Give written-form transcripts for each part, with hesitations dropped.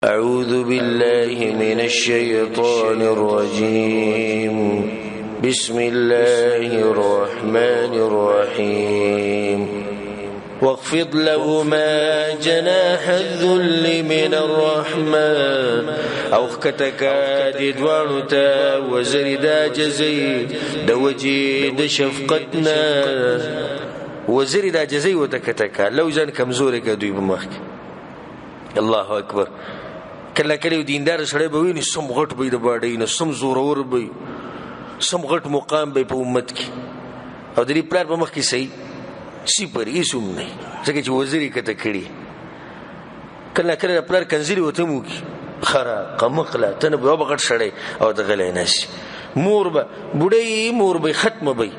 أعوذ بالله من الشيطان الرجيم بسم الله الرحمن الرحيم واخفض لهما جناح الذل من الرحمن او خکتکا دی دوانو تا وزر دا جزی دا وجی دا شفقتنا وزر دا جزی و تکتکا لو زن کمزوری که دوی بمخک الله اکبر کله کله دیندار سره به ویني سم غټ به د باډې نه سم زورور به سم غټ مقام به په امت کې او د دې پلار په مخ کې صحیح سی پر ایسوم نه ځکه چې وزیری کته کړي کله کله پلار کنځري وته مو کې خرا قمقله تنه به وبغټ شړې او د غلې نشي مور به بډې مور به ختمه به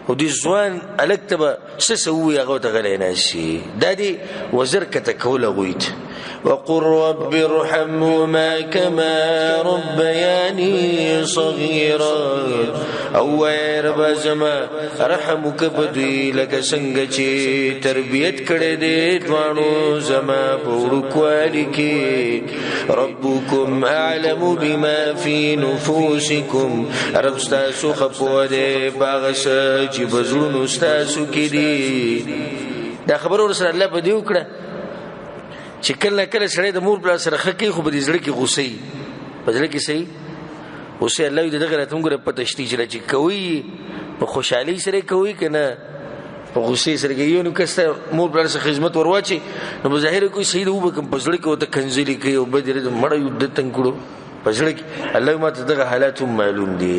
او دې ځوان الکتبه سسوي هغه ته غلې نشي د دې وزر کته کوله غوید وقل رب ارحمهما كما ربياني صغيرا او رب زما رحمك بدوی لکه څنګه چې تربيت کړې دې دوانو زما پورکوالي کې ربكم اعلم بما في نفوسكم رب تاسو خپو دې باغس چې بزړونو تاسو کې دي دا خبرو سره الله په دې وکړه چې کله کله سړی د مور پلار سره خکې خو به دې زړه کې غوسې په زړه کې صحیح غوسې الله دې دغه راته موږ په تشتی چې کوي په خوشحالي سره کوي که نه په غوسې سره کوي نو کسته مور پلار سره خدمت ورواچي نو په ظاهر کوئی صحیح وبه کوم په زړه کې ورته کنځلې کوي او به دې مړه یو د تنګ کړو په زړه کې الله ماته دغه حالات هم معلوم دي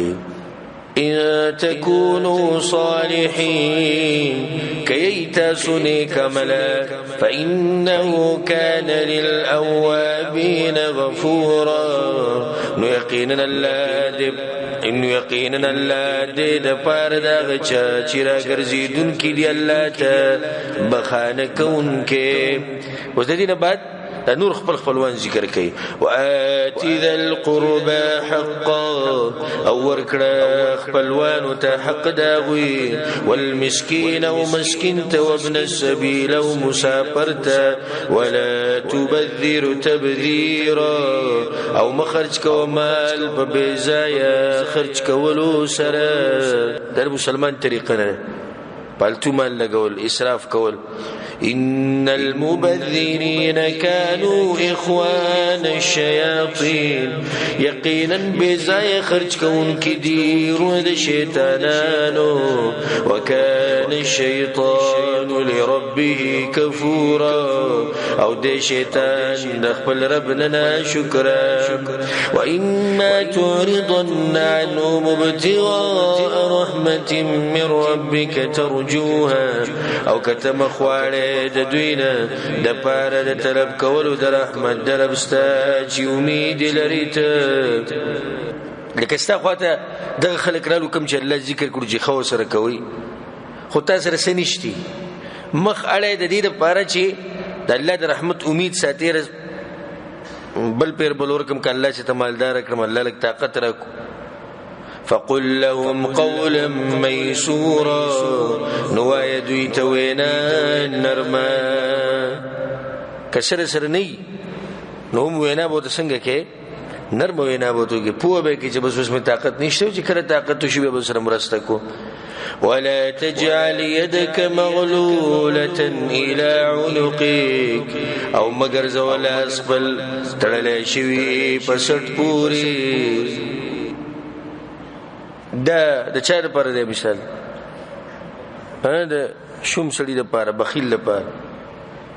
إن تكونوا صالحين كيتا سنيك ملا فإنه كان للأوابين غفورا نيقيننا الله دې د پاره دا غچا چې را ګرځیدون کې دی الله ته بخانه کون کې اوس د دې نه بعد نور خپلوان ذکر کوي وآتي ذا القربى حقا او ورکړه خپلوانو ته حق داوي والمسكين او مسكين ته وابن السبيل او مسافر ته ولا تبذر تبذيرا او مخرج کو مال په بيزايا خرج کولو سره د مسلمان طریقه نه پالتو مال لګول اسراف کول إن المبذرين كانوا إخوان الشياطين يقينا بزاي خرج كون كدير ود شيطانانو وكان الشيطان لربه كفورا او دي شيطان دخل ربنا شكرا وإما تعرضن عنهم ابتغاء رحمة من ربك ترجوها او كتم خواره د دوینه د پاره د طلب کولو د رحمت دربستا چې امید لري ته لکه ستا خواته دغه خلک رالو کوم چې الله ذکر کړو چې خو سره کوي خو تاسو سره سنشتي مخ اړه د دې لپاره چې د الله د رحمت امید ساتي بل پیر بلور کوم ک الله چې تمالدار کړم الله لک طاقت راکو فقل لهم قولا ميسورا نوايا دوی توینا نرما کسر سر نی نو هم وینا بوته څنګه کې نرم وینا بوته کې پوه به کې چې بس اوس می طاقت نشته چې کړه طاقت شي به سره مرسته کو ولا تجعل يدك مغلولة إلى عنقك او مگر زولا اسفل تړلې شوی پسټ پوری د چا لپاره دی مثال د شوم سړي لپاره بخیل لپاره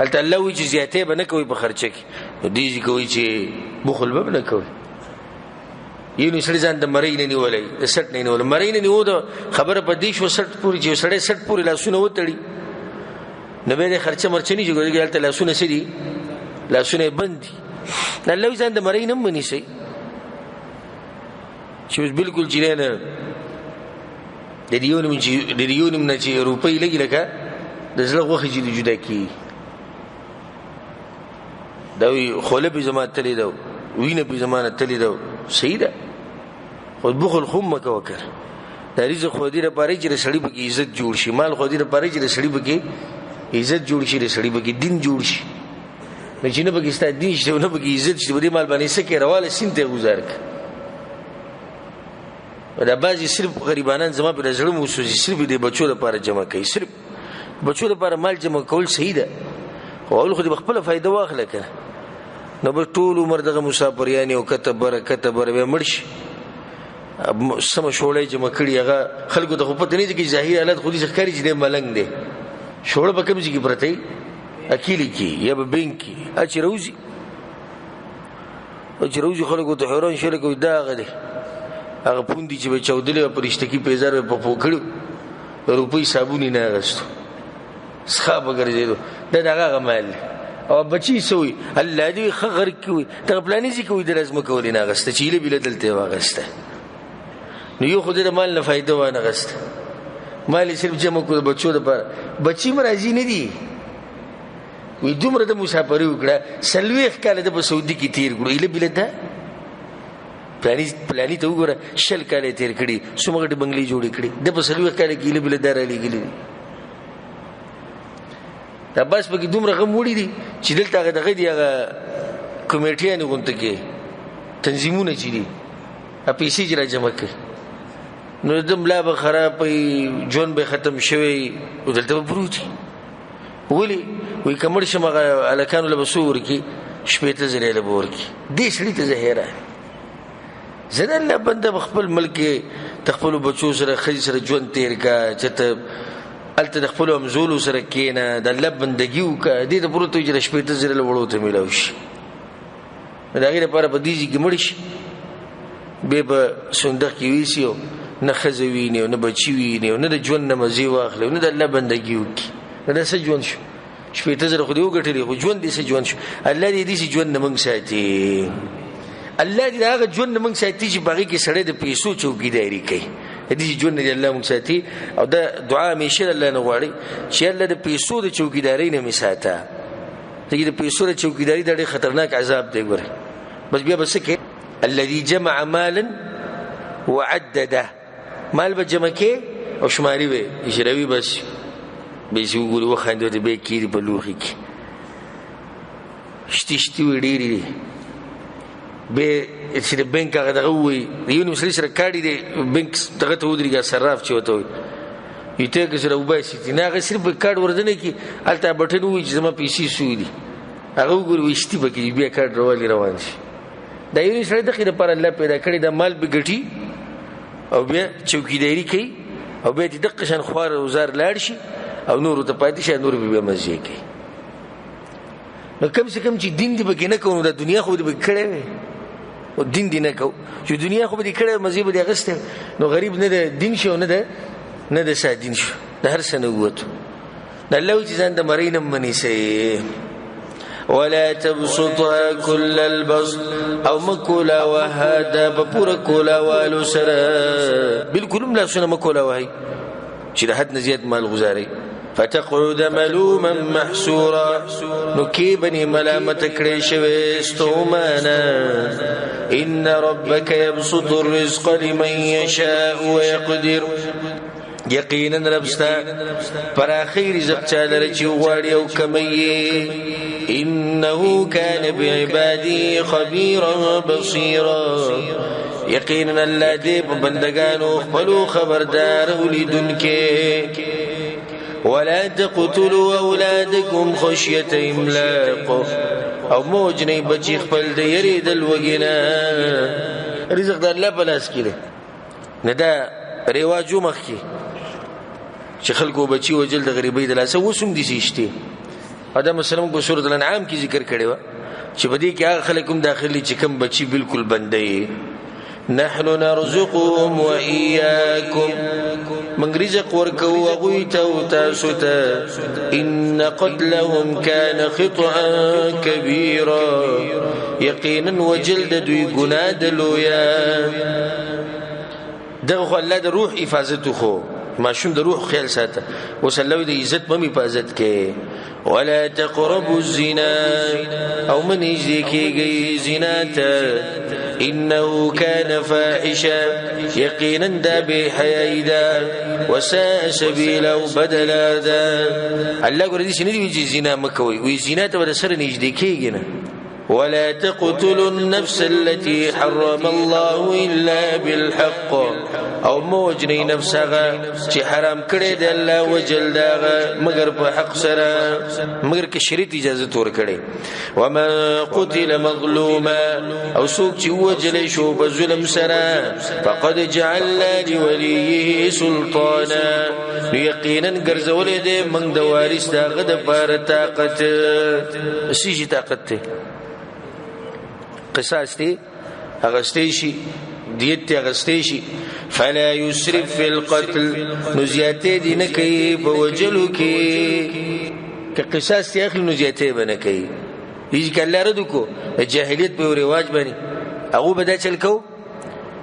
هلته الله وی چې زیاتې به نه کوي په خرچه کې دیږي کوي چې بخل به نه کوي یو سړي ځان د مړی نه نیولای د سټ نه نیول مړی نه نیو د خبره په دې شو سټ پوری چې سړی سټ پوری لاسونه وتړي نه به خرچه مرچنی جوړیږي هلته لاسونه سړي لاسونه بندي الله وی ځان د مړی نه مني سي چې بالکل جیرانه د دیونم نه چې روپۍ لګي لکه د زړه غوخه جدا کی دا وی خوله په زمانه تللی دا وینه په زمانه تللی دا صحیح ده خو بخل خو مکه وکړ دا رزق خو دې لپاره چې سړی به عزت جوړ شي مال خو دې لپاره چې سړی به عزت جوړ شي سړی به دین جوړ شي نو چې نه به ستا دین شته نه به عزت شته په دې مال باندې څه کې رواله سیند ته گزار کړه دا بعضې صرف غریبانان زما په زړه موسوسي صرف د بچو لپاره جمع کوي صرف بچو لپاره مال جمع کول صحیح ده خو اول خو دې خپله فایده واخله که نو به ټول عمر دغه مسافریانې او کته بره بیا مړ شي سمه شوړی جمع کړي هغه خلکو ته خو پته نه دي چې ظاهري حالت خو دې ښکاري چې دی ملنګ دی شوړه به کوم ځای کې پرته وي اکیلي کې یا به بینک کې چې روزي خلکو ته حیران شي لکه دا هغه دی هغه پوندې چې به چاودلې په رشتکي پیزار به په پو کړو روپۍ صابون یې نه اخېستو څښا به ګرځېدو دا د هغه مال دی او بچي څه وي الله دې ښه غرق کې وي دغه پلاني ځای کې وي د ځمکه ولې نه اخېسته چې هیله بیله دلته یې واخېسته نو یو خو دې د مال نه فایده وانه اخېسته مال یې صرف جمع کړو د بچو دپاره بچي م راضي نه دي وی دومره د مسافري وکړه 40 کاله د په سعودي کې تیر کړو هیله بیله ده پلانی ته وګوره 20 کاله تیر کړي څومره ګټې بنګلې جوړې کړي د په 40 کاله کې هیله بیله ده رالیږلي دي دا بس پکې دومره غم وړي دي چې دلته هغه دغه دي هغه کمیټیانې غونته کې تنظیمونه چې دي پیسې چې را جمع کوي نو د ملا به خراب وي ژوند به ختم شوی او دلته به پروت ولي وی کمړ شم هغه الکانو له به څو ورکي شپېته زره له به ورکي دې سړي ته زه حیران زه د الله بنده په خپل ملک کې د خپلو بچو سره ښځې سره ژوند تېر کا چې ته هلته د خپلو همزولو سره کښېنه د الله بندګي وکړه دې ته پروت وي چې د شپېته زره له وړو ته میلاو شي نو د هغې لپاره په دې ځای کې مړ شي بیا به صندوق کې ویسي او نه ښځه ویني او نه بچي ویني او نه د ژوند نه مزې واخلي او نه د الله بندګي وکړي نو دا څه ژوند شو شپېته زره خو دې وګټلې خو ژوند دې څه ژوند شو الله دې داسې ژوند نه موږ ساتي الله دې د هغه ژوند نه موږ ساتي چې په هغې کې سړی د پیسو چوکیداري کوي داسې ژوند نه دې الله موږ ساتي او دا دعا همیشه د الله نه غواړي چې الله د پیسو د چوکیدارۍ نه مې ساته ځکه د پیسو د چوکیداري دا ډېر خطرناک عذاب دی ګوره بس بیا به څه کوي الذي جمع مالا وعدده مال به جمع کې او شماري به اجروي بس بیسی وګوري وخاندې ورته بیا کېدي په لوښي کې شتي وي ډېرې دي بیا چې د بینک هغه دغه ووایي د یو نیم سړي سره کاډي دی بینک دغه ته ودرېږي صراف چې ورته وایي یوټی که سره وباسي نه هغه صرف کارډ ورته کړي هلته بټن ووایي چې زما پیسې سوي دي هغه وګوري وایي شتي به کېږي بیا کارډ روالي روان شي دا یو نیم سړی دغې لپاره الله پیدا کړی دا مال به ګټي او بیا چوکیداري کوي او بیا دې دقه شان خوار وزار لاړ شي او نورو ته پاتې شي نور به بیا مزې کوي نو کم سے کم چې دین دې پکې نه کوو نو دا دنیا خو دې پکې کړی وی او دین دې نه کوو چې دنیا خو به دې کړی مزې به دې اخیستی نو غریب نه د دین شي او نه د سا دین شو د هر څه نه ووتو د الله وایي چې ځان د مرۍ نه منیسئ ولا تبسطها كل البسط او مکولا وهذا بپورا کولا والو سره بالکل هم لاسونه مکولا وهي چې د حد نه زیات مال گزاري فتقعد ملوما محسورا نو کې بني ملامت کړې شوی استومانا ان ربك يبسط الرزق لمن يشاء ويقدر یقینا ربستا پر اخیر رزق چاله چې غواړي او کمي انه كان بعبادي خبيرا بصيرا یقینا الله دې په بندگانو خپل خبردار ولیدونکي ولا تقتلوا اولادكم خشيه املاق او موجنی بچی خپل د یریدل وګینا رزق د الله په لاس کې دی نه دا رواجو مخکي چې خلکو بچي وجل د غریبۍ د لاسه وسوم دي شته ادم السلام په سورۃ الانعام کې ذکر کړی و چې بدی کې هغه خلک هم داخلي چې کم بچي بالکل بندي نحن نرزقهم واياكم من رزق ورکو غویت او تاسو ته ان قتلهم كان خطئا كبيرا یقینا وجلد دوی ګناه دلویا دغه الله د روح حفاظت خو ماشوم د روح خیال ساته وسلوي د عزت په حفاظت کې ولا تقربوا الزنا او من یجدي کېږي زنا ته انه كان فاحشا یقینا دا به حیاء دا وساء سبیلا بدلا دا الله ګور دې شنو دي زنا مکوي وي زنا ته ور سره نږدې کېږي نه ولا تقتلوا النفس التي حرم الله الا بالحق او موجني نفسها چې حرام کړي د الله وجل داغه مگر په حق سره مگر کې شریعت اجازه تور کړي وما قتل مظلوما او څوک چې وجل شو په ظلم سره فقد جعلنا لوليه سلطانا یقینا ګرځولې دې موږ د وارث داغه د بار طاقت شي طاقت ته قصاص دی اغسطی شي دیت تی اغسطی شي فلا يسرف في القتل نزیاته دی نکی بوجلو کی که قصاص تی اخلی نزیاته بنکی ایجی که اللہ ردو کو جاہلیت په رواج بانی اغو بدا چل کو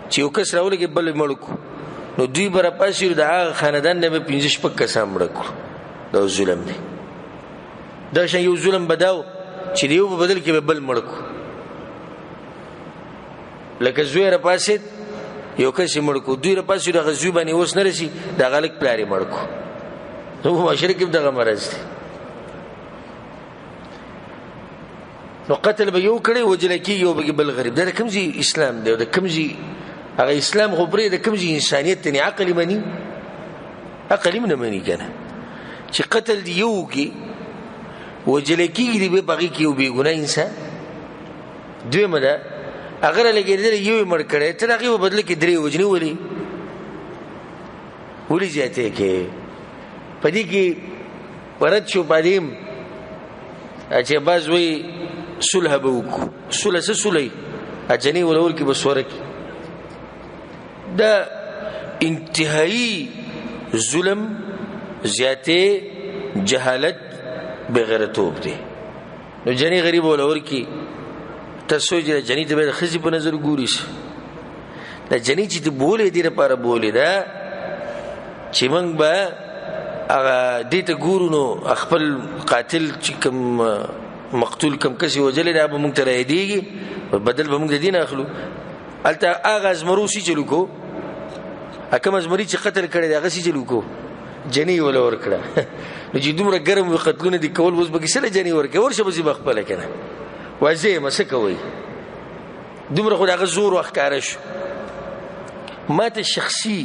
چی او کس راولی که بل ملکو نو دوی برا پاسی رو دا آغا خاندان نبی 15 پک کسان مڑکو دا ظلم دی دا شان یو ظلم بداو چی دیو بدل که بل ملکو لکه زوی را پاسید یو کسی مړکو دوی را پاسید هغه زوی باندې اوس نه رسی دا غلک پلاری مړکو نو مشرک دغه مرز دی نو قتل به یو کړي وجل کی یو به بل غریب دا کومزي اسلام دی دا کومزي هغه اسلام خو پرې دا کومزي انسانيت نه عقل مني عقل نه مني کنه چې قتل دی یو کی وجل کی دی به باقي کی یو به ګناه انسان دوی مده اگر لګیدل یو مړ کړي ته هغه بدل کې درې وجنی ولي ځاته کې پدې کې ورت شو پدیم چې باز وی صلح بوک صلح سولې اجنی ولول کې بسوره کې دا انتهایی ظلم زیاته جهالت بغیرتوب دی نو جنی غریب ولور کې تاسو چې جنې ته به خزي په نظر ګوري دا جنې چې ته بولې دې لپاره بولې دا چې موږ به هغه دې ته ګورو نو خپل قاتل چې کوم مقتول کوم کسي وجلې دا به موږ ته راځيږي بدل به موږ دین اخلو الته هغه زمروسي چلو کو اکه مزمري چې قتل کړي دا غسي چلو کو جنې ولا ور کړه نو چې دومره ګرم قتلونه دي کول اوس به کیسه جنې ور کې ورشه به بخپل کنه واځي مسکوي دومره خو دغه زور وخکاره شو ماته شخصي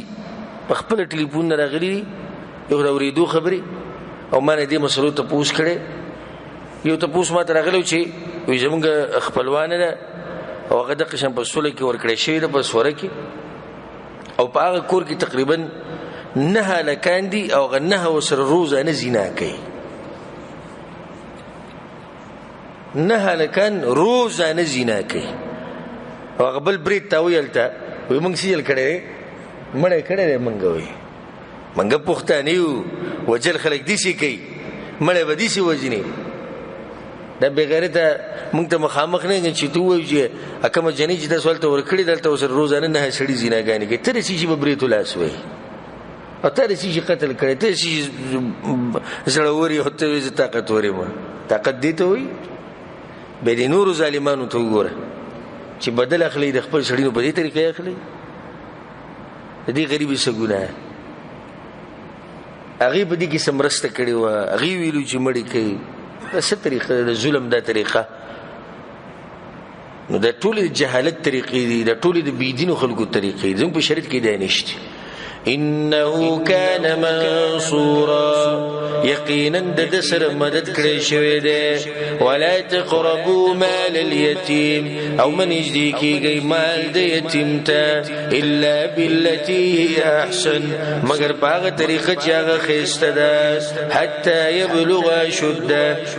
په خپل ټلیفون راغلي یو دا ورېدو خبري او ما نه دې مسلو ته پوښ کړي یو ته پوښ ماته راغلو چې وي زمونږ خپلوان نه او هغه د قسم په سولې کې ورکړې شوی د بسوره کې او په هغه کور کې تقریبا 9 لکان دي او غنه وسر روزانه زنا کوي 9 لکان روزانه زنا کوي او قبل برید تاویلته وي موږ سیل کړي مړې کړي موږ وي موږ پښتانه یو وجل خلک دي شي کوي مړې بدی شي وجني دا بغیرته موږ ته مخامخ نه چې تو وایي اکه جنې چې تاسو ولته ورکړي دلته وسر روزانه نه سړي زناګانی کوي تر شي به بریتو لاس وي او تر شي قتل کړي تر شي زړوري هوته وي طاقت وري ما طاقت دي ته وي به د نور ظالمانو ته وګوره چې بدل اخلي د خپل سړي په دې طریقې اخلي دې غریبي څه ګناه هغه په دې کې سمرسته کړي و هغه ویلو چې مړی کوي څه طریقه د ظلم دا طریقه نو د ټول جهالت طریقې دي د ټول د بيدینو خلکو طریقې دي په شریعت کې دی نشته انه كان منصورا یقینا د سر مدد کړی شوی دی ولا تقربوا مال اليتيم او من یجدیږي مال د یتیم ته الا بالتي هي احسن مگر باغه طریقه چې هغه خسته ده حتى يبلغ شد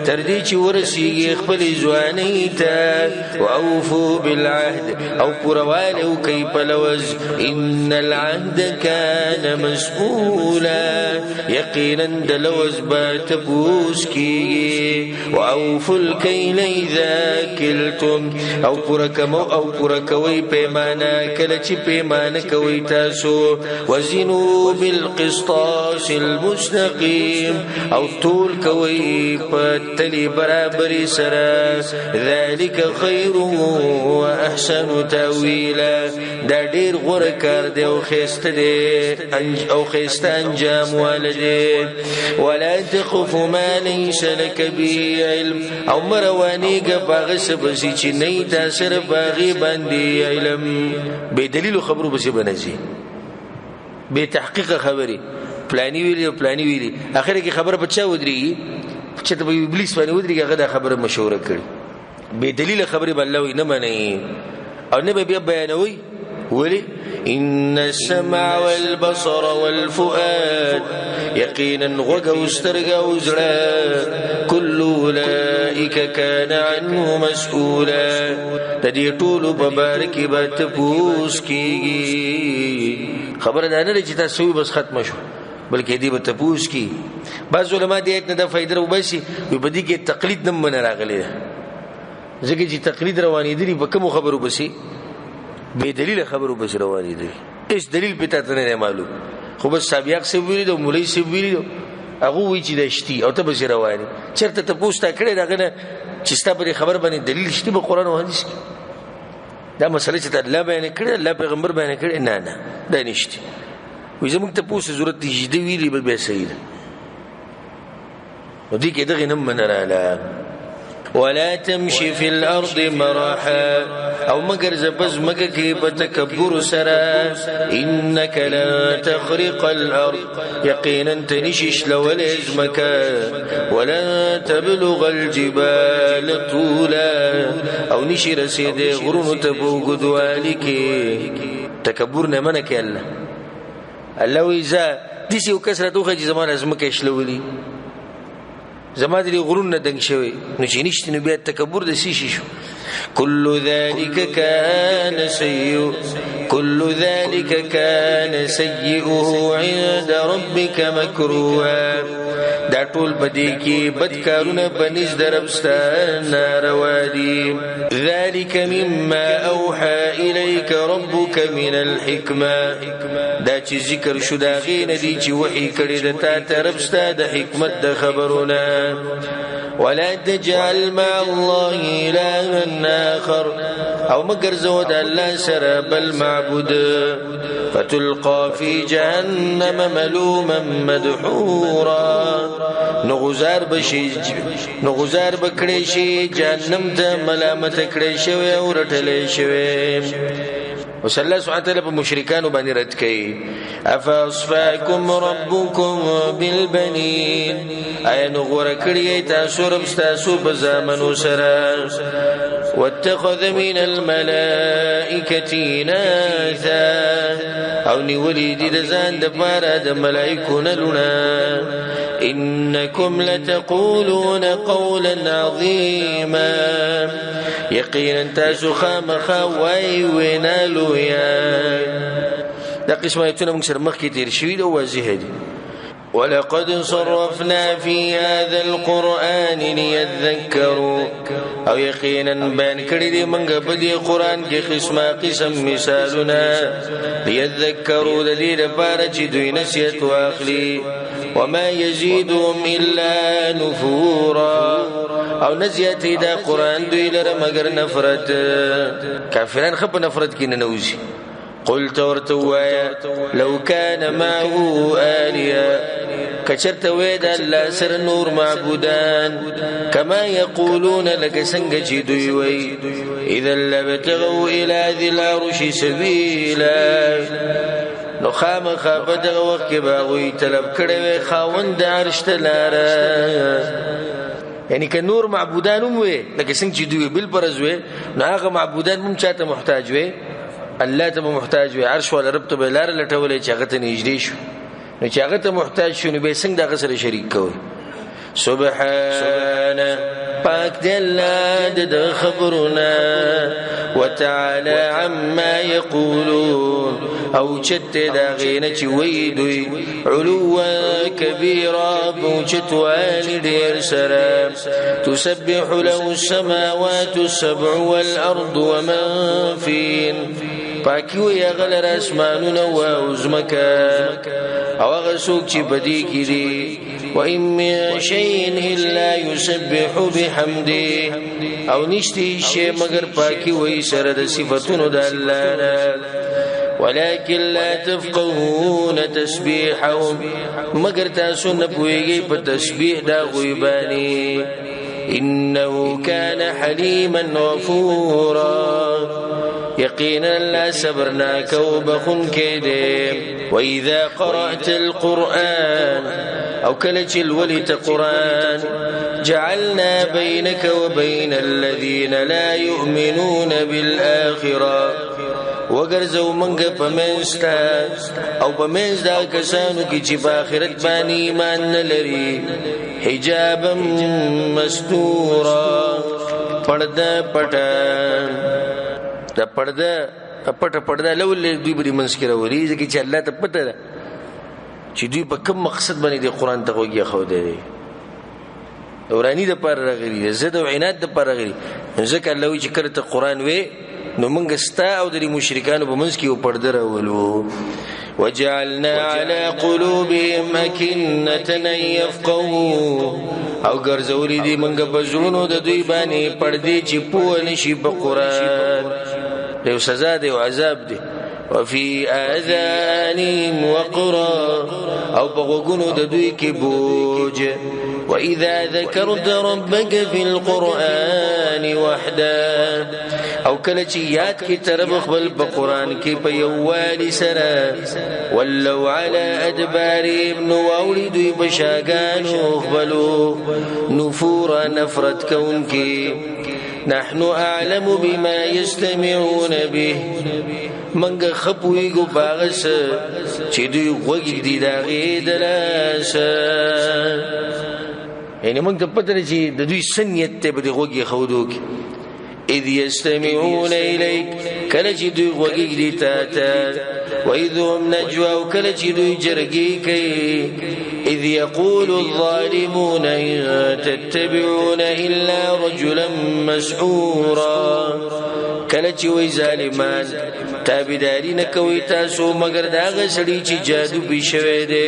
تر دې چې ورسیږي خپل ځواني ته واوفوا بالعهد او پرواله کوي په لوز ان العهد كان كان مسؤولا يقينا دلوز باتبوسكي وأوفوا الكيل إذا كلتم او پورکوي پیمانه کله چې پیمانه کوي تاسو وزنوا بالقسطاس المستقيم او طول کوي په تلی برابرۍ سره ذلك خير واحسن تاويلا دا ډیر غوره کار دی او خسته دی او خسته انجام والده ولا تخف ما ليس لك به علم او مروانیګه باغ سبسي چې نه دا سره باغی باندې علم به دلیل خبرو بس بنځي به تحقیق خبري پلاني ویلي او پلاني ویلي اخر کې خبره بچا ودري چې ته ابلیس باندې ودري هغه دا خبره مشوره کړي به دلیل خبري بلوي نه مني او نه به بیانوي ولي إن السمع والبصر والفؤاد يقينا غوغ واسترغ وزرا كل أولئك كان عنه مسؤولا تدي طول ببارك باتبوس كيغي خبر دا نه چې تاسو بس ختم شو بلکې دې باتبوس کی بعض علما دې ایت نه د فائدې وبسي وبدي کې تقلید نه من راغلي ځکه چې تقلید روانې دي په کوم خبرو بسي به دلیل خبرو بس رواني دي هیڅ دلیل پته ته نه معلوم خو بس سابق سی ویلي دو مولوی سی ویلي هغه وی چې دشتي او ته بس رواني چرته ته پوښتنه کړې داغه چې ستاسو خبر باندې دلیل شته په قران او حديث دا مسله چې الله بیان کړي الله پیغمبر بیان کړي نه دا نشته وې زموږ ته پوښتنه ضرورت دي چې ویلي به صحیح ده ودي کې دغه نم من رااله ولا تمشي في الارض مرحا او مگر زبز مکه کې په تکبر سره انك لا تخرق الارض يقينا تنشش لول ازمكا ولا تبلغ الجبال طولا او نشر سيد غرون تبوغ دوالك تکبر نه منه کې الله اذا دي وکسره دوخه زمان ازمکه شلولي زما دې غرون نه دنګ شوی نو چې نشته نو بیا تکبر د سیشي شو كل ذلك كان سيئه عند ربك مكروها دا ټول بدی کې بدکارونه بنز دربستان روادي ذلك مما اوحى اليك ربك من الحكمه دا چې ذکر شو دا غین دي چې وحي کړی د تا طرفستا د حکمت د خبرونه ولا تجعل مع الله إلها آخر او مگر زود الله سره بل معبود فتلقى في جهنم ملوما مدحورا نغزار بکړی شي جهنم ته ملامت کړی شوی او رټلې شوی وصلى الله سبحانه وتعالى بمشركان وبني رد كي أفأصفاكم ربكم بالبنين أي نغور كريه تاسو رب ستاسو بزامن سرا واتخذ من الملائكة إناثا او نولي دي دزان دفارة دا ملائكونا لنا إنكم لتقولون قولا عظيما يقينا تاسو خامخا وينالو يا دا قسم آياتنا مكسر مخي ترشويد ووازيه دي ولقد صرفنا في هذا القرآن ليذكروا او يقينا بان کړي دي منګه په دې قران کې قسم مثالونه ليذكروا د دې لپاره چې دوی نصیحت واخلي وما يزيدهم الا نفورا او نصیحت دا قران دوی لره مگر نفرت کافرن خپ نفرت کې نه نوځي قلت ورتوایا لو كان معه آلهة كچرت وید الله سر نور معبودان كما يقولون لك سنگ چدوی وی اذا لبتغوا الى ذي العرش سبيلا نو خامخ بدغه وخت باغوي طلب کړي خاوند عرش تلاره یعنی که نور معبودان وي لکه څنګه چدوی بل پرزوي نو هغه معبودان هم چاته محتاج وي الله ته محتاج وي عرش ولا رب ته بلار لټولې چې هغه ته نږدې شو نو چې هغه ته محتاج شو نو به څنګه دغه سره شریک کوي سبحان پاک دی الله د خبرنا وتعالى عما يقولون او چت دا غینه چې وی دوی علوا کبیرا بوچت والدیر سره تسبح له السماوات السبع والارض ومن فين پاکیو یا غلر اسمانون و ازمکا او اغسوک چی بدی کی دی و این من شیئن الا یسبح بحمده او نشتی شی مگر پاکیوی سرد صفتون دا اللانا ولكن لا تفقهون تسبيحهم مگر تاسو نپویگی پا تسبیح دا غیبانی انه كان حليما غفورا يقينا لا صبرناك وبخن كيدي وإذا قرأت القرآن أو كلج الولد قرآن جعلنا بينك وبين الذين لا يؤمنون بالآخرة وګرځو منګه پمنستا او پمنس دا کسانو کی چې په آخرت باندې ایمان نه لري حجابا مستورا پرده پټه دا پرده پټه پرده لول دوی بری منس کې راوري ځکه چې الله ته پته ده چې دوی په کوم مقصد باندې د قران ته وګي خو دی اورانی د پر راغلي زده او عناد د پر راغلي ځکه الله چې کړه ته قران وې نو موږ ستا او د مشرکانو په منځ کې یو پرده راولو وجعلنا على قلوبهم أكنة يفقهوا او ګرځولې دي موږ په زړونو د دوی باندې پردې چې پوه نشي په قران یو سزا دی او عذاب دی وفي آذانهم وقرا او بغوغونو د دوی کې بوج وإذا ذكرت ربك في القرآن وحده او کله چې یاد کې ترب خپل په قران کې په یووالي سره ولو على ادبارهم نوولد بشاغانو خپلو نفورا نفرت كون کې نحن اعلم بما يستمعون به منګه خپويګو باغس چې دوی وګړي دي دا غیدلاشه یعنی موږ ته پته چې د دوی سنیت ته به وګړي خودو کې اذ يستمعون اليك کله چې دوی وګړي دي تا واذ هم نجوا وکله چې دوی جرګي کوي اذ يقول الظالمون ان تتبعون الا رجلا مسحورا کله چې وای ظالمان تابعداري نه کوي تاسو مگر دا غسړي چې جادو به شوي دي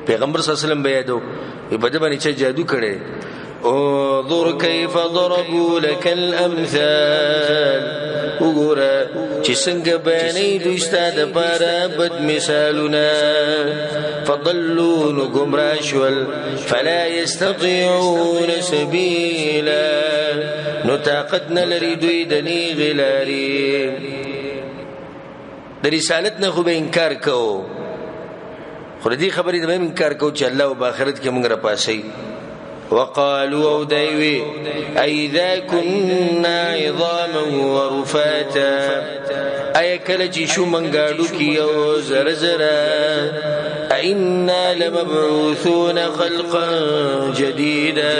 پیغمبر صلی الله علیه وسلم بیادو په بده باندې چې جادو کړي انظر كيف ضربوا لك الامثال وګوره چې څنګه بیانې دوی ستاسو لپاره بد مثالونه فضلوا گمراشول فلا يستطيعون سبيلا نو طاقت نه لري دوی د نیغ لاري د رسالت نه خو به انکار کوو خو دې خبرې د انکار کوو چې الله او آخرت کې موږ را پاسي وقالوا او دايوي اذا كنا عظاما ورفاتا اي کله چې شو منګاډو کیو زر زر ائنا لمبعوثون خلقا جديدا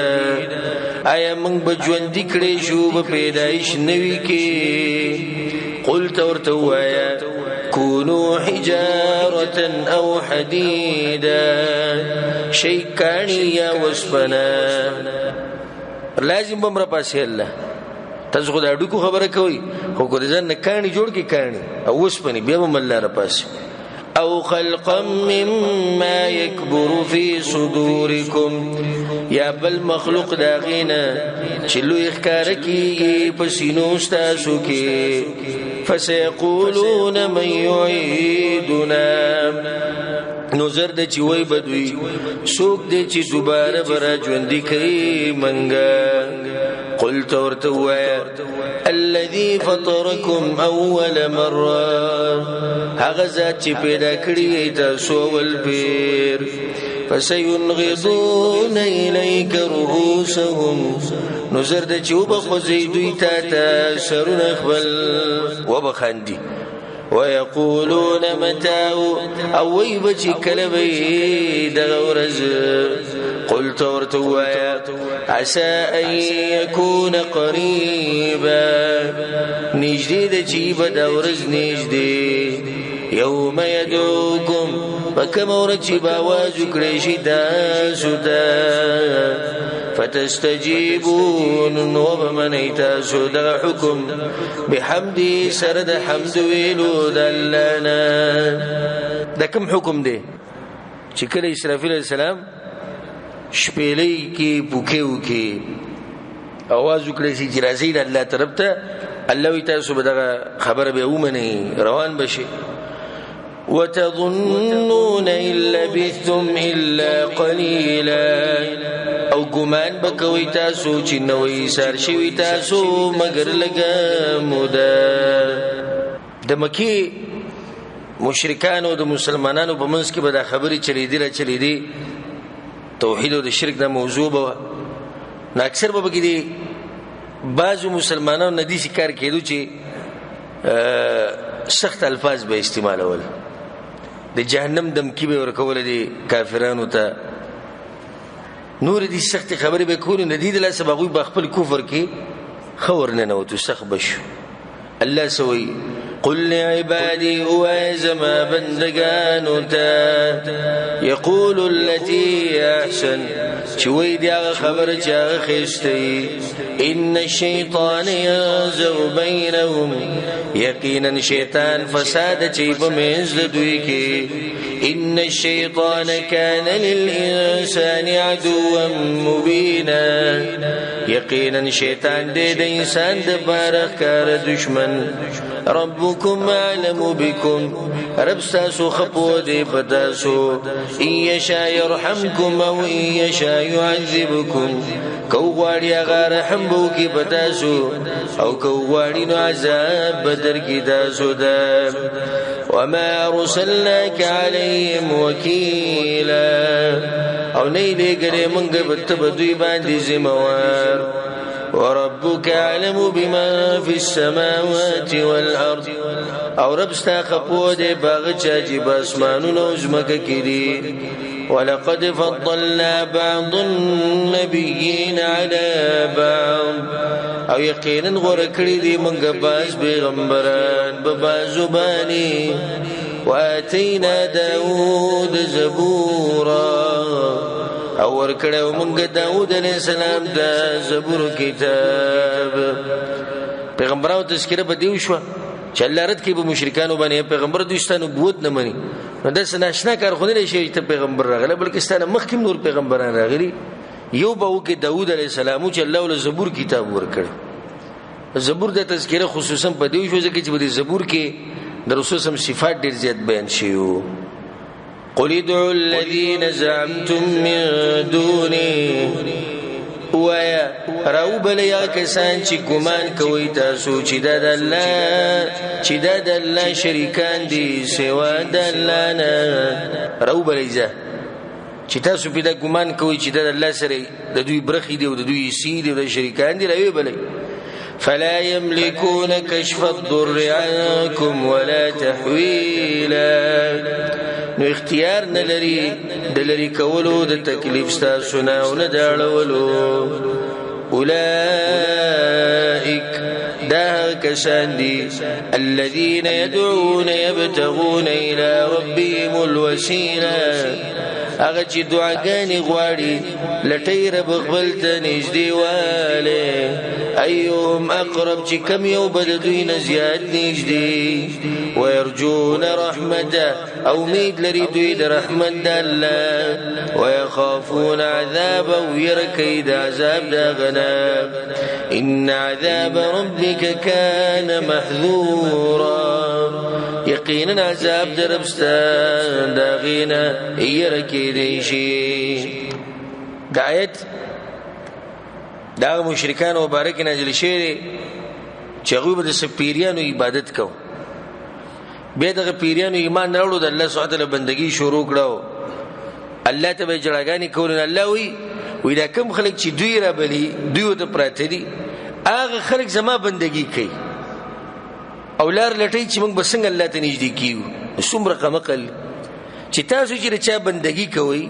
اي من بجوند کړي شو په پیدایش نوي کې قلت ورتوایا كونوا حجارة أو حديدا شيء كاني يا وسبنا لازم بمرا پاسه الله تاسو خو دا ډکو خبره کوي خو کو ځان نه کاني جوړ کی کاني او وسپني بیا بم الله را پاسه او خلقا مما يكبر في صدوركم یا بل مخلوق داغینا چلو اخکار کی پسینو ستاسو کی فسيقولون من يعيدنا نظر د چی وای بدوی سوک د چی دوباره برا ژوندۍ کوي منګه قلت ورتوا الذي فطركم اول مره هغه ذات چې پیدا کړی تاسو ول پیر فسينغضون اليك رؤوسهم نظر د چوب خوځي دوی ته سرونه خپل وبخندي ويقولون متى او ويبچ کلبي د ورز قل تورتوایا عسى ان يكون قريبا نجدي د چی بدورز نجدي يوم يدعوكم فكم ورچی باواز کړی تاسو ته فتستجيبون وبمنيتا سود حكم بحمدي سرد حمد ویلو دلنا دا کم حکم دی چې کله اسرافیل علیہ السلام شپېلې کې پوکیو کې आवाज وکړي چې راځي د الله طرف ته الله وی تاسو به دا خبر به ومني روان بشي وتظنون إن لبثتم إلا قليلا او ګمان بکوي تاسو چې نوې سر شوي تاسو مگر لګا مودا د مکی مشرکانو د مسلمانانو په منځ کې به دا خبرې چلی دي توحید او د شرک د موضوع به نه اکثر به کې بعضو مسلمانانو ندي شکار کېدو چې سخت الفاظ به استعمالول د جهنم دمکی به ورکول دي کافرانو ته نور دي سخت خبرې به کول نه دي د لاس بغوي بخپل کفر کې خور نه نو تو سخ بشو الله سوي قل لعبادي وازما بندگانو تا يقول التي احسن چوي دي خبر چا خشتي ان الشيطان ينزغ بينهم يقينا شيطان فساد چي بمنز دوی کې ان الشيطان كان للانسان عدوا مبينا يقينا شيطان دې د انسان د بارخ کار دشمن ربكم أعلم بكم رب ساسو خپو دي پتاسو إن يشاء يرحمكم أو إن يشاء يعذبكم كوغواري أغا رحم بوكي پتاسو أو كوغواري نو عذاب بدر کی تاسو دا وما أرسلناك عليهم وكيلا أو نيلي قري منك بتبدوي باندي زموار وربك أعلم بما في السماوات والأرض او رب ستا خپو دے باغچا جب اسمانو نوزمک کری ولقد فضلنا بعض النبيين على بعض او یقینا غرکړي دي منګه باز پیغمبران ببازو بانی واتینا داود زبورا او ورکړو موږ داود علیہ السلام د زبور کتاب پیغمبرانو تذکرہ بدیو شو چې الله رد کې به مشرکانو باندې پیغمبر دوستانو نبوت نه مني نو د سناشنا کار خو نه شي ته پیغمبر راغله بلکې ستانه مخکې نور پیغمبران راغلي یو به وکي داود علیہ السلام چې الله ول زبور کتاب ورکړ زبور د تذکرہ خصوصا بدیو شو چې په زبور کې د رسول سم صفات ډیر زیات بیان شيو قل ادعوا الذين زعمتم من دونه ويا راوب لیا کسان چې ګمان کوي تاسو چې د الله شریکان دي سوا د الله نه راوب لیزه چې تاسو په دا ګمان کوي چې د الله سره د دوی برخې دي او د دوی سی دي د شریکان دي راوب لای فلا يملكون كشف الضر عنكم ولا تحويلا نو اختیار نه لري د لري کولو د تکلیف ستاسو نه او نه داړولو اولئک دا کسان دي الذين يدعون يبتغون الى ربهم الوسيله هغه چې دعاګانې غواړي لټي رب خپل ته نږدې واله ايهم اقرب چې کم یو بد دوی نه زیات نږدې ويرجون رحمته او امید لري دوی د رحمت د الله ويخافون عذابه ويركي د عذاب د غنا ان عذاب ربك كان محذورا یقینا عذاب در ربستا دا غینا ایرکی دیشی دا آیت دا مشرکان مبارک نازل شوی چې هغه د سپیریانو عبادت کو به دغه پیریانو ایمان راوړو د الله سبحانه وتعالى بندگی شروع کړو الله ته به جړاګانی کول الله وی دا کوم خلک چې دوی را بلی دوی ته پراته دي هغه خلک زما بندگی کوي او لار لټي چې موږ بسنګ الله ته نږدې کیو څومره قمقل چې تاسو چې چا بندگی کوي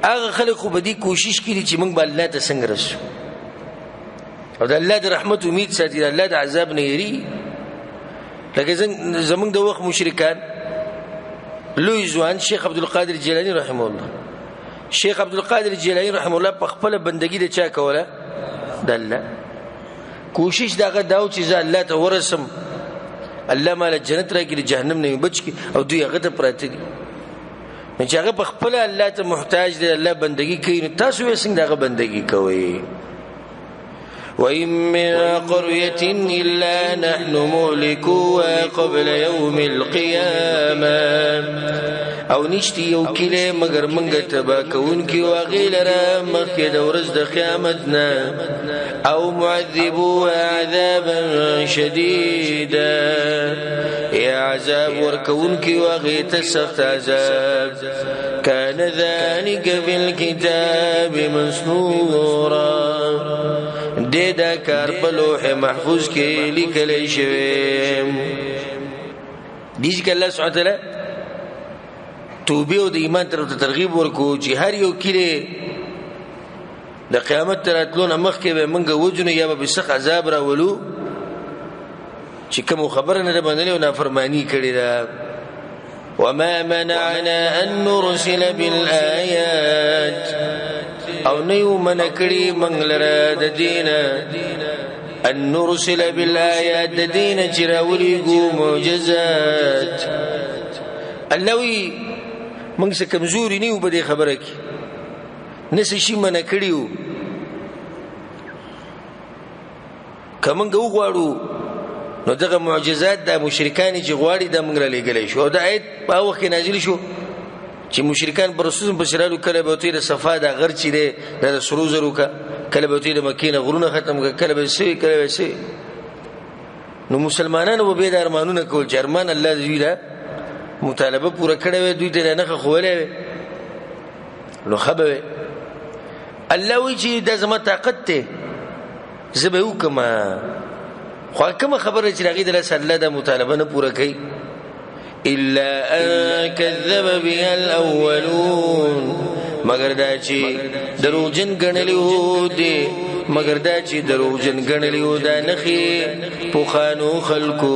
هغه خلک خو به دې کوشش کړي چې موږ به الله ته څنګه رسو او د الله د رحمت امید ساتي، د الله د عذاب نه یری. لکه زمونږ د وخت مشرکان لوی ځوان شیخ عبدالقادر جیلانی رحمه الله، شیخ عبدالقادر جیلانی رحمه الله په خپل بندگی د چا کوله؟ د الله. کوشش دغه داو چې زه الله ته ورسم، الله مال جنت راکړي، جهنم نه بچ کی، او دوی هغه ته پراته دي. نو چې هغه په خپل الله ته محتاج دی، الله بندگی کوي، نو تاسو یې څنګه دغه بندگی کوئ؟ وَإِن مِّن قَرْيَةٍ إِلَّا نَحْنُ مُهْلِكُوهَا قَبْلَ يَوْمِ الْقِيَامَةِ او نشتی یو کلی مگر منگا تبا کون کی واغی لرا مخی دورز د قیامتنا او معذبوها عذابا شدیدا یا عذاب ورکون کی واغی تسخت عذاب کان ذالک فی الكتاب مسنورا دیدا کار په لوح محفوظ کې لیکل شوی. دیږي که الله سبحانه وتعالی توبه او د ایمان طرف ته ترغیب ورکو چې هر یو کلی د قیامت تر راتلو نه مخکې به موږ وجنو یا به سخت عذاب راولو چې کوم خبره نه باندې او نافرمانی کړې ده. وما منعنا ان نرسل بالآيات او نیو منکړي موږ لره د دینه ان نرسل بالآيات د دینه چې راولېږو معجزات. الله وی موږ څه کمزوري نه یو په دې خبره کې، نه څه شي منع کړي وو. که موږ وغواړو نو دغه معجزات د مشرکان چې غواړي دا موږ را لېږلی شو. او دا آیت په هغه وخت کې نازل شو چې مشرکان پر رسول پسې رالو، کله به ورته د صفا دا غر چې دی دا د سرو زرو کا، کله به ورته د مکې نه غرونه ختم کا، کله به سوي کله به سوي. نو مسلمانانو به د ارمانونه کول چې ارمان الله دوی له مطالبه پوره کړې وي، دوی ته نخښه ښوولې وي، نو ښه به وي. الله وایي چې دا زما طاقت دی، زه به وکړم، خو کومه خبره چې هغې دلته الله دا مطالبه نه پوره کوي. إلا أن كذب بها الأولون مگر دا چې دروغجن ګڼلي وو دي، مگر دا چې دروغجن ګڼلي وو دا نخي پوخانو خلکو.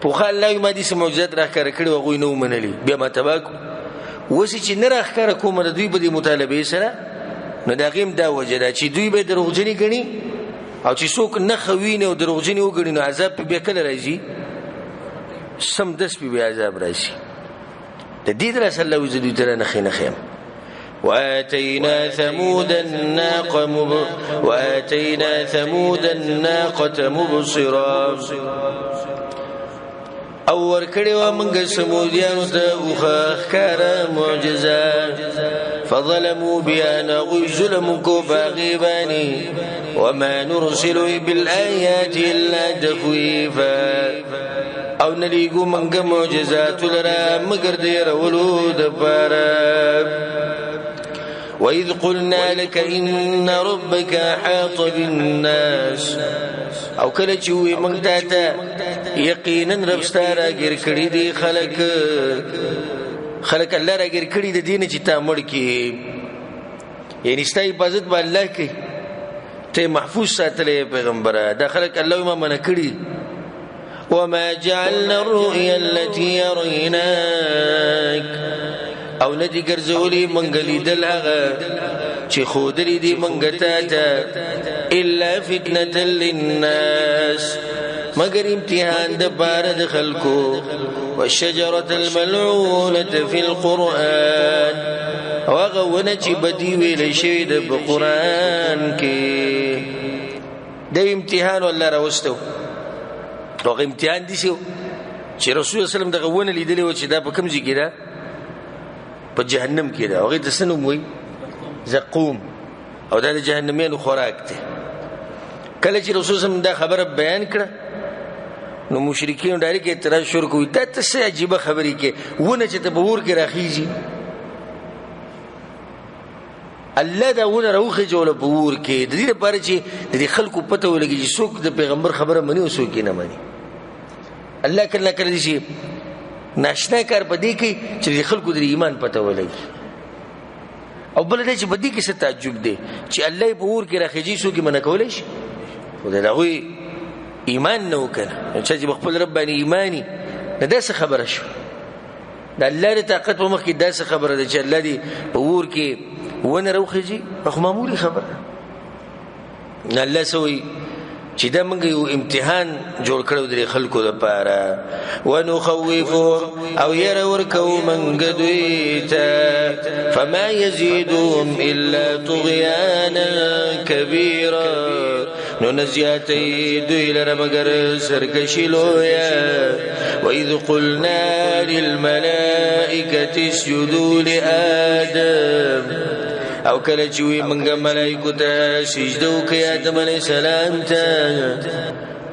پوخا الله ما دې څه معجزات راښکاره کړي وو، هغوی نه ومنلي، بیا ما تباه کړو. اوس چې نه راښکاره کومه د دوی په دې مطالبې سره، نو د هغې هم دا وجه ده چې دوی به دروغجنې ګڼي، او چې څوک نښه ویني او دروغجنې وګڼي نو عذاب پې بیا کله راځي؟ سم دس پی بی عذاب راشي. د دې درس الله وزي دوی تر نخې نخې. وآتينا ثمود الناقة مبصرا او ورکړې و موږ سمودیانو ته اوښه ښکاره معجزه فظلموا بها نغوی ظلم کو باغی بانی وما نرسل بالآیات الا تخویفا او نلیگو منگا معجزات لرا مگر دیر ولود پارا. وَإِذْ قُلْنَا لَكَ إِنَّ رَبَّكَ حَاطَ بِالنَّاسِ او کله چې وي موږ ته یقینا رب ستاره ګر کړی دی خلک الله را ګر کړی د دین چې تا مړ کی، یعنی ستای حفاظت به الله کوي، ته محفوظ ساتلې پیغمبره. دا خلک الله ما منع کړی. وما جعلنا الرؤيا التي يريناك او ندی ګرځولې منګ لیدل هغه چې خودلې دي منګ ته الا فتنه للناس مگر امتحان د بار د خلکو. والشجره الملعونه في القران وغونه چې بدی ویل شي د قران کې د امتحان الله راوستو. هغه امتحان دي چې رسول الله دغه ونه لیدلې و چې دا په کوم ځای کې ده؟ په جهنم کې ده. هغه د سنوم وي زقوم، او دا د جهنميانو خوراک دی. کله چې رسول الله دا خبره بیان کړه نو مشرکین ډایرکټ اعتراض شروع کوي، دا څه عجیبه خبرې کې ونه چې ته په اور کې راخیږي، الله دا ونه راوخی جوړه په اور کې د دې لپاره چې د خلکو پته ولګي چې څوک د پیغمبر خبره مني او څوک نه مني. الله کله کله دې شي ناشنا کار پدې کې چې د خلکو د ایمان پته ولګي. او بل دې چې بدی کې څه تعجب دی چې الله په اور کې راخېږي سو کې منع کولای شي خدای دغه ایمان نه وکړي چې خپل رب باندې ایمانی دا څه خبره شو د الله د طاقت په مخ کې دا څه خبره ده چې الله دې په اور کې ونه راخېږي خو معمولی خبره نه الله سوی چې دا موږ یو امتحان جوړ کړو د خلکو لپاره ونخوفهم او ير ورکو موږ دوی ته فما يزيدهم الا طغيانا كبيرا نو نزياتي دوی لره مگر سرکشي لویا واذ قلنا للملائكه اسجدوا لآدم او کله چې وی منګه ملائکه ته سجده وکړي آدم علیه السلام ته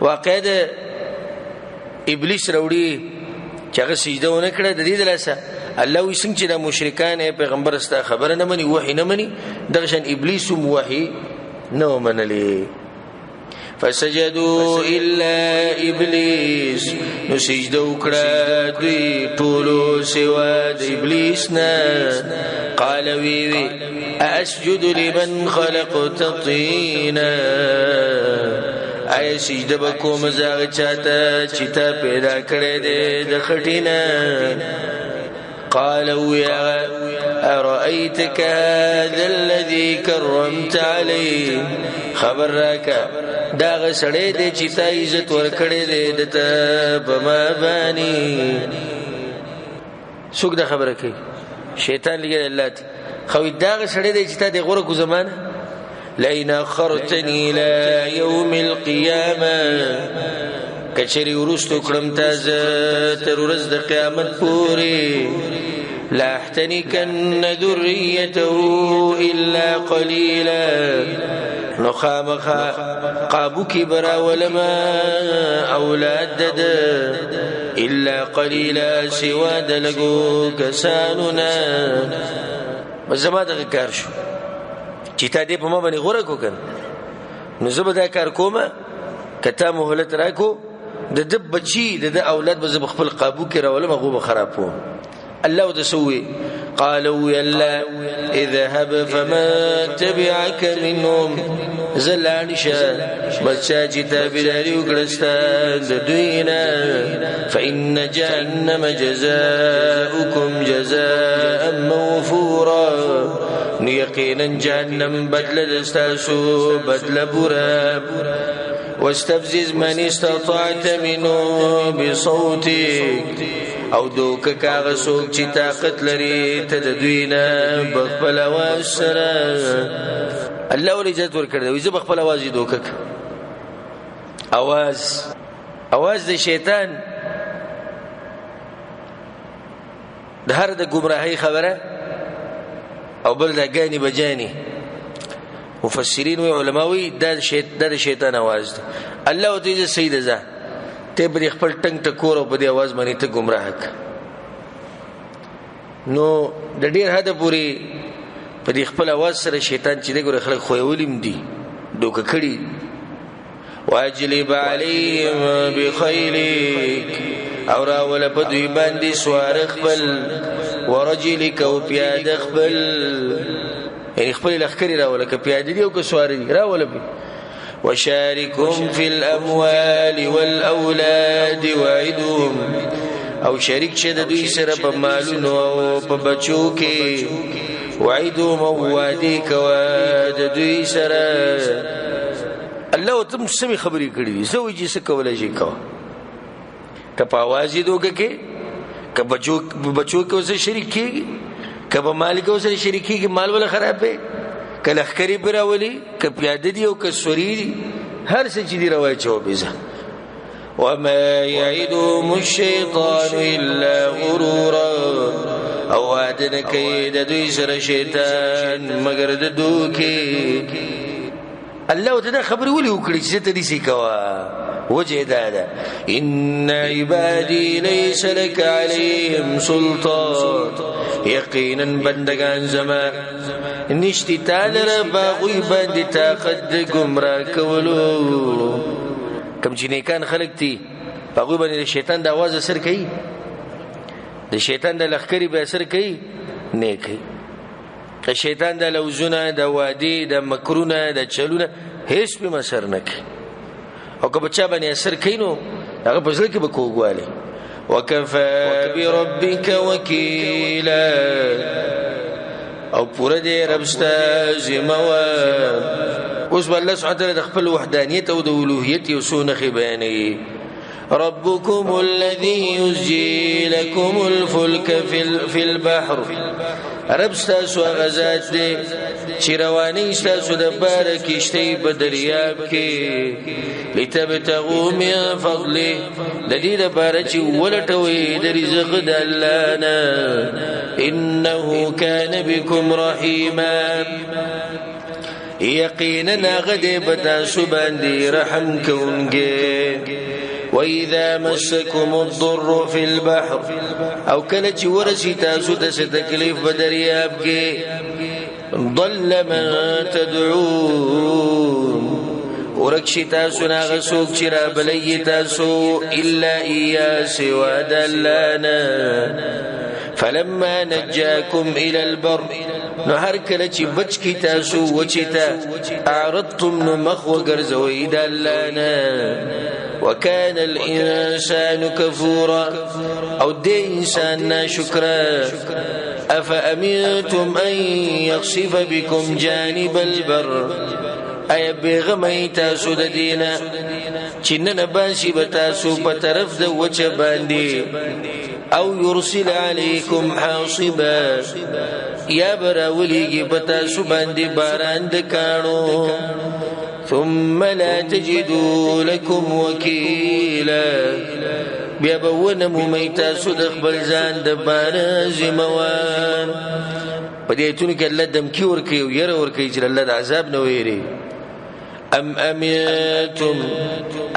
واقعده ابلیس وروړي چې هغه سجده ونه کړه د دې دلاسه الله وی څنګه چې د مشرکان پیغمبر استا خبره نه مني وحی نه مني دغه شان ابلیس وحی نه منلي فسجدوا الا ابلیس نو سجده وکړه دوی ټول سوا د ابلیس نه قال وی اسجد لمن خلقت طینا ای سجده بکوم زاغ چاته چې تا پیدا کړې دې د خټینا قال يا أرأيتك هذا الذي كرمت عليه خبر راکا دا غسړې دې چې تا عزت ورکړې دې دته بما بانی څوک دا خبره کوي شیطان لګي الله خو دا غسړې دې چې تا دې غوړه کو زمانه لئن اخرتني الى يوم القيامه کچری ورستو کړم تازه تر ورځ د قیامت پورې لا احتنكن ذريته الا قليلا نخامخا قابو كبرا ولما اولاد دد الا قليلا سوا دلغو کساننا مزما دغه کار شو چې تا دې په ما باندې غوړه کو کن نو زبدا کار کومه کته مهلت راکو د دب بچی د اولاد به خپل قابو کې راولم غو خرابو الله وتسوي قالوا يلا اذهب فما تبعك منهم زلانشا مساجد بداري وكرستان دوينا فإن جهنم جزاؤكم جزاء موفورا يقينا جهنم بدل دستاسو بدل برا واستفزز من استطعت منه بصوتك او دوک کاغه سوک چې طاقت لري ته د دوینه بخپل आवाज سره الله ولې عزت ورکړي وي زه بخپل आवाज دوک आवाज د شیطان د هر د گمراهی خبره او بل د غاني بجاني مفسرین او علماوی د شیطان आवाज الله دې سید زه ته بری خپل ټنګ ټکور او په دې आवाज باندې ته گمراه ک نو د ډیر حد پوری په دې خپل आवाज سره شیطان چې دغه خلک خوولیم دي دوک کړي واجلب علیهم بخیلک او راول په دوی باندې سوار خپل ورجلک او پیاده خپل یعنی خپل لخرې راول ک پیاده دی او ک سوار دی راول به وشاركهم في الاموال والاولاد وعدهم او شریک شه د دوی سره په مالونو او په بچو کې وعدهم وعدي کوا د دوی سره الله تم سمي خبري کړې زوجي څه کولای شي کا په आवाज دوګه کې ک بچو کې اوسه شریک کیږي ک په مال کې اوسه شریک کیږي مال ولا خرابې کله خري براولي ک پیاده دی او ک سوري دی هر څه چې دی روایت چوبېزه وما يعدهم الشيطان الا غرورا او وعدنا كيد دوی سره شیطان مگر د دوکي الله ته خبر ولي وکړي چې ته دې سې کوا وجه دا ان عبادي ليس لك عليهم سلطان یقینا بندگان زما نشتی تعالی باغوی باندې طاقت گمراه کولو کم چې نیکان خلق دي باغوی باندې شیطان د आवाज اثر کوي د شیطان د لخرې به اثر کوي نه کوي شیطان د لوزونه د وادي د مکرونه د چلونه هیڅ په مسر نه کوي او که بچا باندې اثر کینو هغه په ځل کې به کوګواله وکفى بربک وکیلا او پوره دې رب ستا ذمہ اوس الله سبحانه وتعالى د خپل وحدانیت او د اولوهیت یو څو نښې بیانوي ربكم الذي يزجي لكم الفلك في البحر رب ستاسو غزات دي چې رواني ستاسو د بار کشتۍ په دریاب کې لتبتغوا من فضله د دې لپاره چې ولټوي د رزق د الله نه انه كان بكم رحيما یقینا غدې بتا سبحان رحم کوونکې وَإِذَا مَسَّكُمُ الضُّرُّ فِي الْبَحْرِ او کله چې ورسی تاسو ته تکلیف په دریاب کې ضل من تدعون ورکشي تاسو نه غسوک چې را بلې تاسو الا ايا سوا دلانا فلما نجاكم الى البر نو هر کله چې بچ کی تاسو وچتا اعرضتم مخ وګرځوي دلانا وكان الإنسان كفورا او دي إنسان شكرا أفأمنتم أن يخسف بكم جانب البر أي بغمي تاسو دينا چنن باسي بتاسو بطرف دو وچباندي او يرسل عليكم حاصبا يا براوليگي بتاسو باندي باران دکانو ثم لا تجدوا لكم وكيلا بیا بونه ممیتا صدق بلزان د بار زموان په دې ټول کې الله دمکی ورکي او ير ورکي چې الله د عذاب نه ويري ام امنتم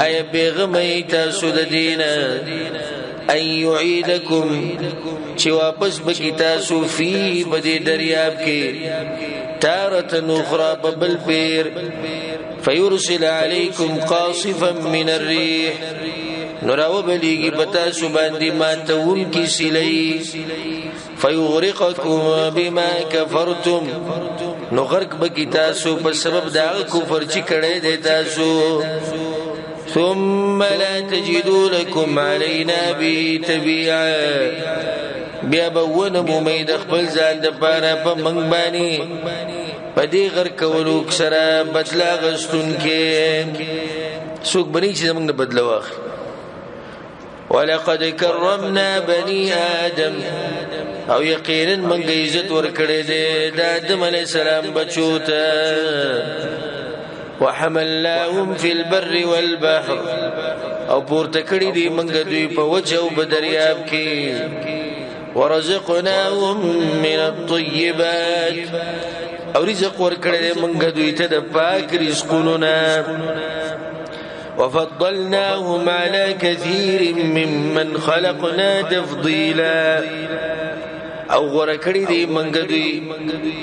اي بغمیتا سود دینا ان يعيدكم چې واپس بکی تاسو فی بدی دریاب کې تارة اخرى ببل پیر فيرسل عليكم قاصفا من الريح نراو بلیگی بتاسو باندی ماتون کی سلی فيغرقكم بما كفرتم نغرق بکی تاسو په سبب دا کفر چې کړه دې تاسو ثم لا تجدوا لكم علينا بتبيعا بیا بونه ممید خپل ځان د پاره په منګ باندې پدې غر کولو سره بدلا غستون کې څوک بني چې موږ نه بدلا واخ ولقد كرمنا بني آدم او یقینا موږ عزت ورکړې ده د آدم علی السلام بچو ته وحملناهم في البر والبحر او پورته کړی دي موږ دوی په وجه او بدریاب کې ورزقناهم من الطيبات او رزق ورکړی موږ دوی ته د پاک رزقونو وفضلناهم على كثير ممن خلقنا تفضيلا او غره کړی دی منګ دوی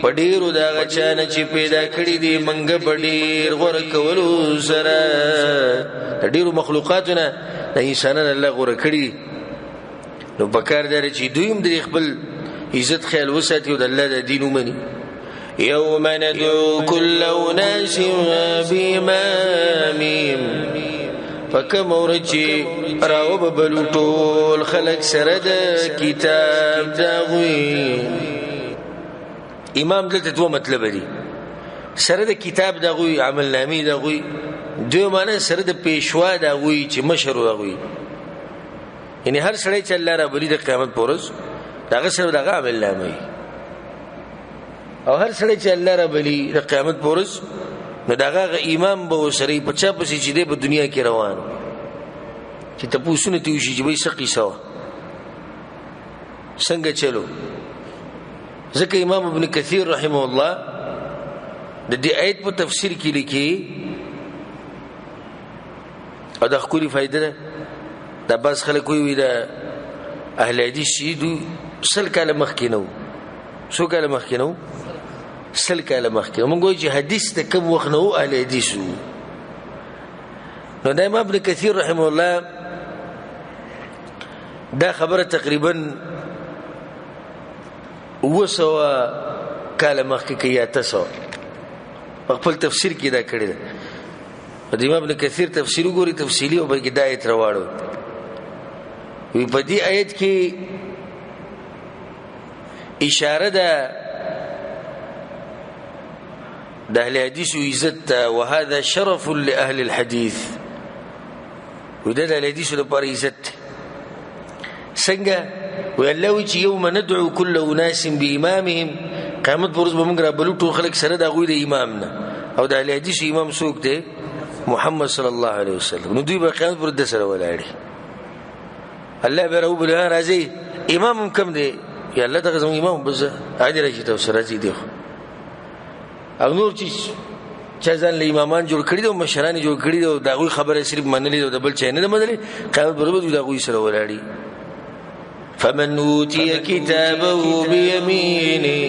پډیرو دا غچانه چې پیدا کړی دی منګ پډیر غره کولو سره ډیرو مخلوقاتونه د انسانانو الله غره کړی نو بکار دار چې دوی هم د خپل عزت خیال وساتي او د الله د دین ومني يوم ندعو كل أناس بإمامهم فكم ورچی راو ببلو ټول خلق سره د کتاب داوی امام دلته دوه مطلب دي سره د کتاب داوی عمل نامې داوی دوی معنی سره د پیشوا داوی چې مشر داوی یعنی هر سړی چې الله رب ال د قیامت پورز داغه سره داغه عمل نامې او هر سړی چې الله رب ال د قیامت پورز نو داغه امام به وسري په چا پسې چې د دنیا کې روان چې ته پوښتنه تی وشي چې به سقي سوا څنګه چلو ځکه امام ابن کثیر رحمه الله د دې آیت په تفسیر کې لیکي او د خپل فائدې ده د بس خلک وي د اهل حدیث شیدو سل کاله مخکې نو سو کاله مخکې نو سل کاله مخکې موږ وایو چې حدیث ته کوم وخت نو اهل حدیث نو د امام ابن کثیر رحمه الله دا خبره تقریبا وسوا کاله مخکې کې یا تاسو په خپل تفسیر کې دا کړی ده. د امام ابن کثیر تفسیر وګوري تفصیلی او بلکې د آیت راوړو وی په دې آیت کې اشاره ده د اهل حدیث عزت وهذا شرف لاهل الحديث وده د اهل حدیث لپاره عزت څنګه ویلوي چې یوم ندعو كل اناس بامامهم قیامت پر ورځ به موږ را بلو ټول خلک سره د غوی د امام نه او د اهل حدیث امام څوک دی محمد صلی الله علیه وسلم نو دوی به قیامت پر د سره ولاړي الله به رب له راځي امام کوم دی یا الله دغه زموږ امام بس اجر راځي تاسو راځي دی او نور چې ځان له امامان جوړ کړی دي او مشران جوړ کړی دي او دا غوی خبره صرف منلې او د بل چا نه منلې قیامت پر ورځ دا غوی سره ولاړي. فمن اوتي كتابه بيمينه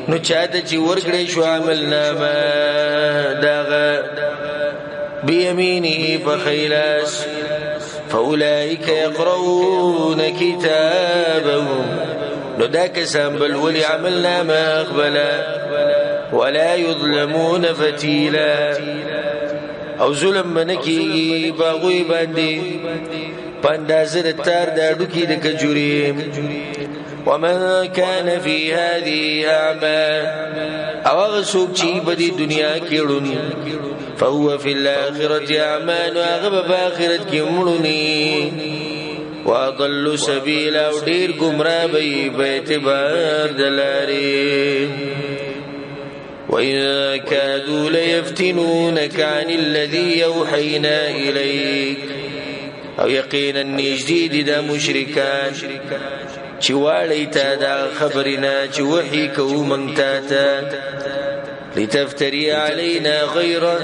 نو چاته چې ورګړې شو عمل نامه داغه بيمينه فخيلاس فاولئك يقرؤون كتابهم نو دا کسان بل ولي عمل نامه اقبلا ولا يظلمون فتيلا او ظلم منکی باغوی باندې پاندازه د تار د اډوکی د کجوري. ومن كان في هذه اعمى او غسوک چی بدی دنیا کې ړون فهو في الاخره اعمى واغب باخرت کې مړونی واضل سبيلا او ډیر گمراه به په اعتبار دلاري. وإن كادوا ليفتنونك عن الذي يوحينا إليك او یقینا نجدید دا مشرکان چې واړی تا دا خبرنا چې وحی کوو مونږ ته لتفتری علینا غیره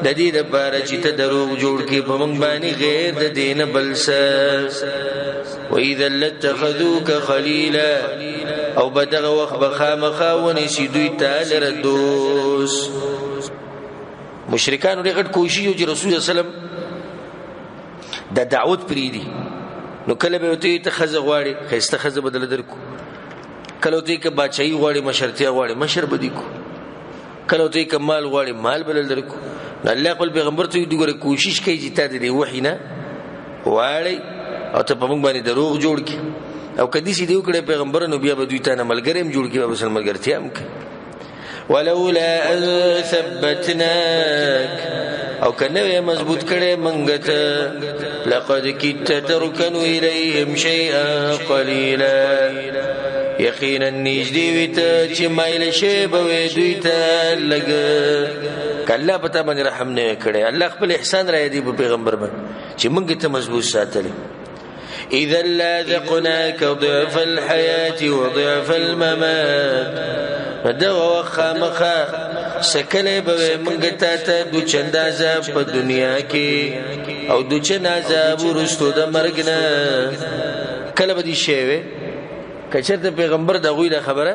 د دې لپاره چې ته دروغ جوړ کړې په مونږ باندې غیر د دین بل څه. واذا لاتخذوك خلیلا او بدغه وخت بخامخا ونسی دوی تعالی ردوس. مشرکان لري غټ کوشش چې رسول الله صلی الله علیه وسلم د دعوت پریدي نو کله به ته ته خزه غواړي خسته خزه بدل درکو کله ته کې بچای غواړي مشرتیا غواړي مشر بدی کو کله ته کې مال غواړي مال بدل درکو الله خپل پیغمبر ته دغه کوشش کوي چې ته د وحی نه غواړي او ته په موږ باندې دروغ جوړ کی او کدي سي دیو کړه پیغمبر نو بیا به دوی ته نه ملګریم جوړ کی به سن ملګرتیا هم کوي. ولولا ان ثبتناك او کنه مضبوط کړي منګته لقد كنت تركن اليهم شيئا قليلا یقینا نږدې وته چې مایل شی به دوی ته لګ کله پته باندې رحم نه کړي الله خپل احسان را دی په پیغمبر باندې چې موږ ته مضبوط ساتل. اذا لاذقناك ضعف الحياه وضعف الممات دغه خامخه سکله به موږ ته دو چند عذاب په دنیا کې او دو چند عذاب ورستو د مرګ نه کله به دي شی کچرته پیغمبر د غوی د خبره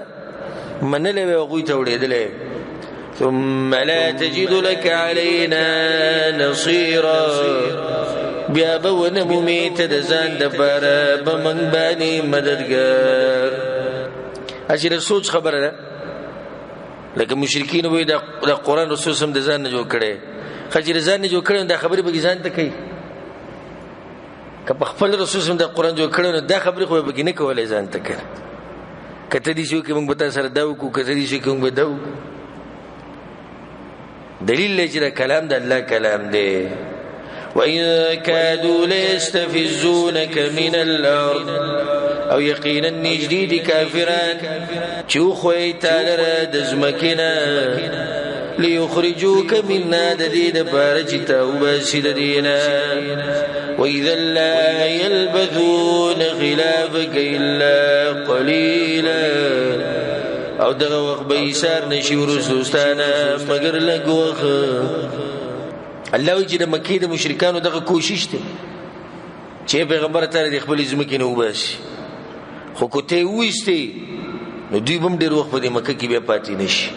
منلې و غوی ته وړېدلې. ثم لا تجد لك علينا نصيرا بیا به ونمومې ته د ځان د پاره به موږ باندې مددګار. اجر سوچ خبره ده لکه مشرکین وې د قرآن رسول سم د ځان نه جوړ کړي خجر ځان نه جوړ کړي دا خبره به ځان ته کوي که په خپل رسول سم د قرآن جوړ کړي نو دا خبره خو به نه کولای ځان ته کوي کته دي شو کې موږ به تاسو سره دا وکړو کته دي شو کې موږ به دا وکړو. دلیل لږه کلام د الله کلام دی. وإن كادوا ليستفزونك من الأرض او یقینا نجدید کافران چوخوی تالر دزمکنا ليخرجوك منا ددید بارجتا وباسد دینا. وإذا لا يلبثون خلافك إلا قليلا او دغه وخت به ایثار نشي ورسوستانه مگر لږ وخت. الله وی چې د مکې د مشرکانو دغه کوشش ته چې پیغمبر ته د خپل ځمکې نه وباسي خو کوته وېستي نو دوی هم ډېر وخت په مکه کې بیا پاتې نشي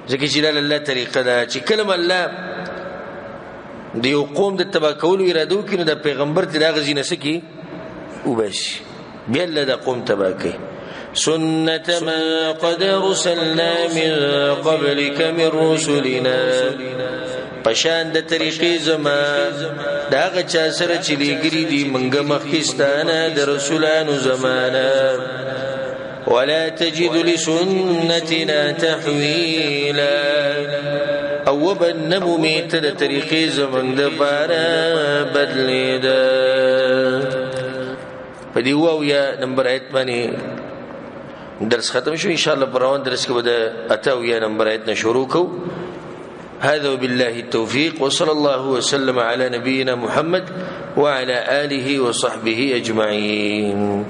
ځکه چې الله طریقه ده چې کلم الله د یو قوم د تبا کولو اراده وکړي نو د پیغمبر ته دغه ځینې سکی وباسي بیا الله د قوم تبا کوي. سنة من قد رسلنا من قبلك من رسلنا پشان د طریقې زما داغه چا سره چې لګري دي منګه مخکستانه د رسولانو زمانه ولا تجد لسنتنا تحويلا او وبنمو میت د طریقې زمنګ د بارا بدلی ده په دی وو یا نمبر 8 باندې درس ختم شو ان شاء الله پروان درس کې به اتاو یا نمبر 8 نه شروع کو هذا وبالله التوفيق وصلى الله وسلم على نبينا محمد وعلى آله وصحبه أجمعين